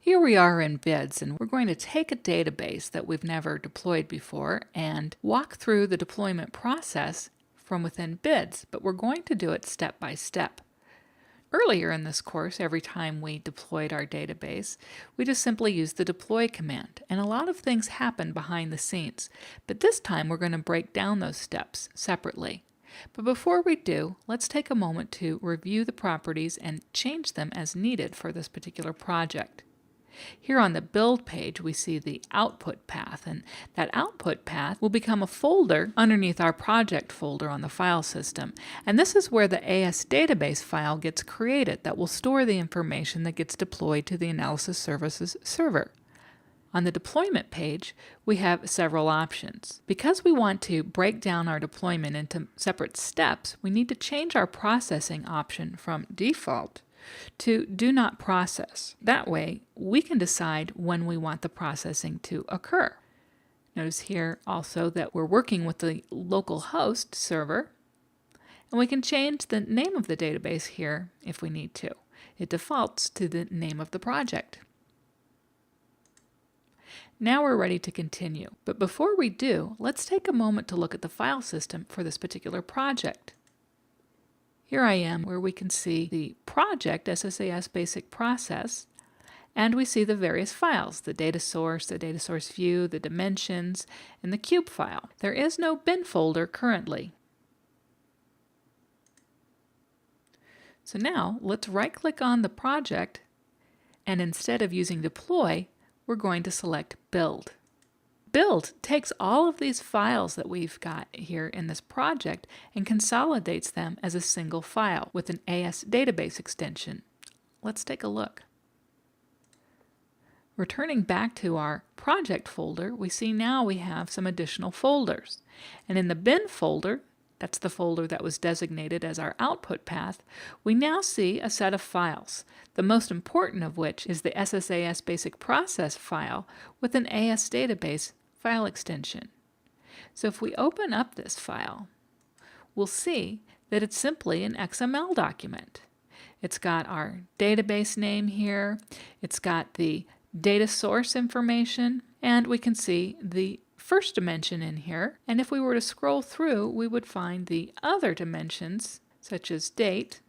Here we are in BIDS, and we're going to take a database that we've never deployed before and walk through the deployment process from within BIDS, but we're going to do it step by step. Earlier in this course, every time we deployed our database, we just simply used the deploy command, and a lot of things happened behind the scenes. But this time we're going to break down those steps separately. But before we do, let's take a moment to review the properties and change them as needed for this particular project. Here on the build page, we see the output path, and that output path will become a folder underneath our project folder on the file system. And this is where the AS database file gets created that will store the information that gets deployed to the analysis services server. On the deployment page, we have several options. Because we want to break down our deployment into separate steps, we need to change our processing option from default to do not process. That way, we can decide when we want the processing to occur. Notice here also that we're working with the local host server, and we can change the name of the database here if we need to. It defaults to the name of the project. Now we're ready to continue, but before we do, let's take a moment to look at the file system for this particular project. Here I am where we can see the project SSAS basic process, and we see the various files, the data source view, the dimensions, and the cube file. There is no bin folder currently. So now let's right-click on the project, and instead of using deploy, we're going to select build. Build takes all of these files that we've got here in this project and consolidates them as a single file with an AS database extension. Let's take a look. Returning back to our project folder, we see now we have some additional folders. And in the bin folder, that's the folder that was designated as our output path, we now see a set of files, the most important of which is the SSAS basic process file with an AS database file extension. So if we open up this file, we'll see that it's simply an XML document. It's got our database name here, it's got the data source information, and we can see the first dimension in here. And if we were to scroll through, we would find the other dimensions, such as date,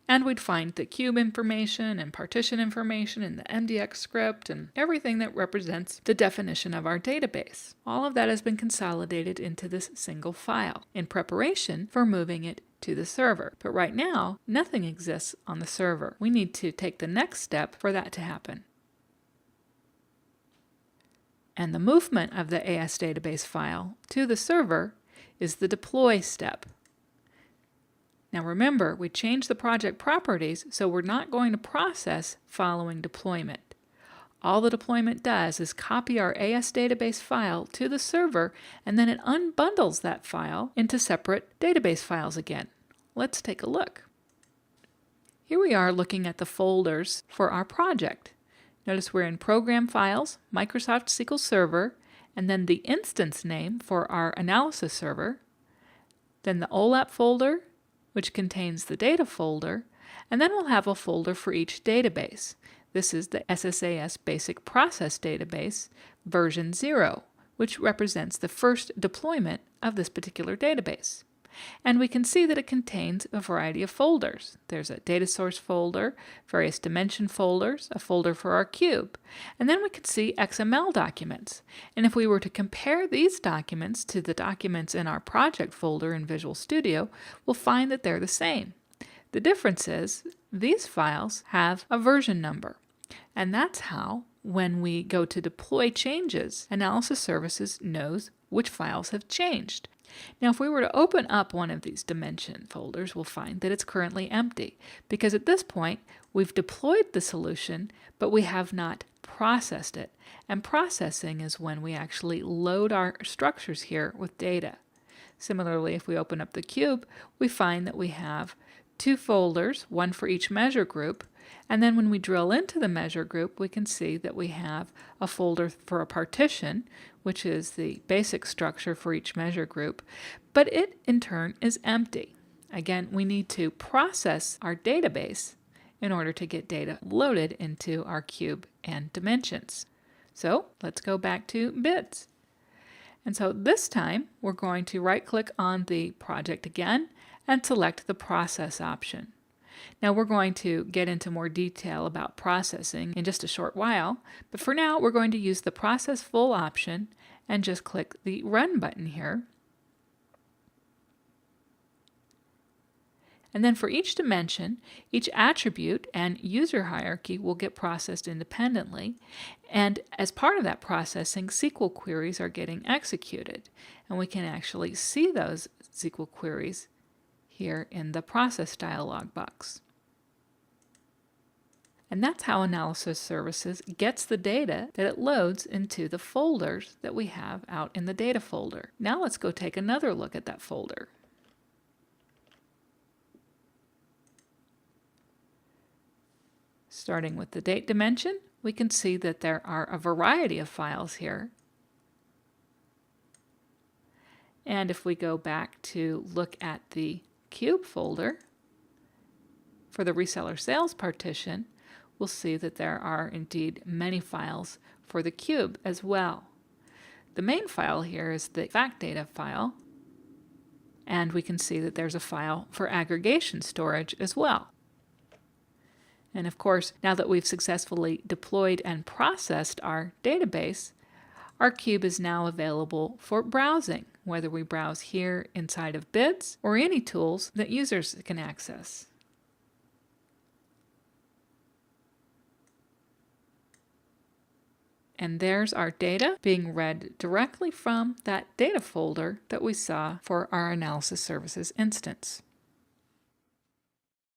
and we'd find the cube information and partition information and the MDX script and everything that represents the definition of our database. All of that has been consolidated into this single file in preparation for moving it to the server. But right now, nothing exists on the server. We need to take the next step for that to happen. And the movement of the AS database file to the server is the deploy step. Now remember, we changed the project properties, so we're not going to process following deployment. All the deployment does is copy our AS database file to the server, and then it unbundles that file into separate database files again. Let's take a look. Here we are looking at the folders for our project. Notice we're in Program Files, Microsoft SQL Server, and then the instance name for our analysis server, then the OLAP folder, which contains the data folder, and then we'll have a folder for each database. This is the SSAS Basic Process Database version 0, which represents the first deployment of this particular database. And we can see that it contains a variety of folders. There's a data source folder, various dimension folders, a folder for our cube, and then we can see XML documents. And if we were to compare these documents to the documents in our project folder in Visual Studio, we'll find that they're the same. The difference is these files have a version number, and that's how, when we go to deploy changes, Analysis Services knows which files have changed. Now, if we were to open up one of these dimension folders, we'll find that it's currently empty, because at this point, we've deployed the solution, but we have not processed it. And processing is when we actually load our structures here with data. Similarly, if we open up the cube, we find that we have two folders, one for each measure group, and then when we drill into the measure group, we can see that we have a folder for a partition, which is the basic structure for each measure group, but it in turn is empty. Again, we need to process our database in order to get data loaded into our cube and dimensions. So let's go back to bids. And so this time we're going to right-click on the project again and select the process option. Now we're going to get into more detail about processing in just a short while, but for now we're going to use the process full option and just click the run button here. And then for each dimension, each attribute and user hierarchy will get processed independently. And as part of that processing, SQL queries are getting executed. And we can actually see those SQL queries here in the process dialog box. And that's how Analysis Services gets the data that it loads into the folders that we have out in the data folder. Now let's go take another look at that folder. Starting with the date dimension, we can see that there are a variety of files here. And if we go back to look at the cube folder, for the reseller sales partition, we'll see that there are indeed many files for the cube as well. The main file here is the fact data file, and we can see that there's a file for aggregation storage as well. And of course, now that we've successfully deployed and processed our database, our cube is now available for browsing, whether we browse here inside of bids or any tools that users can access. And there's our data being read directly from that data folder that we saw for our Analysis Services instance.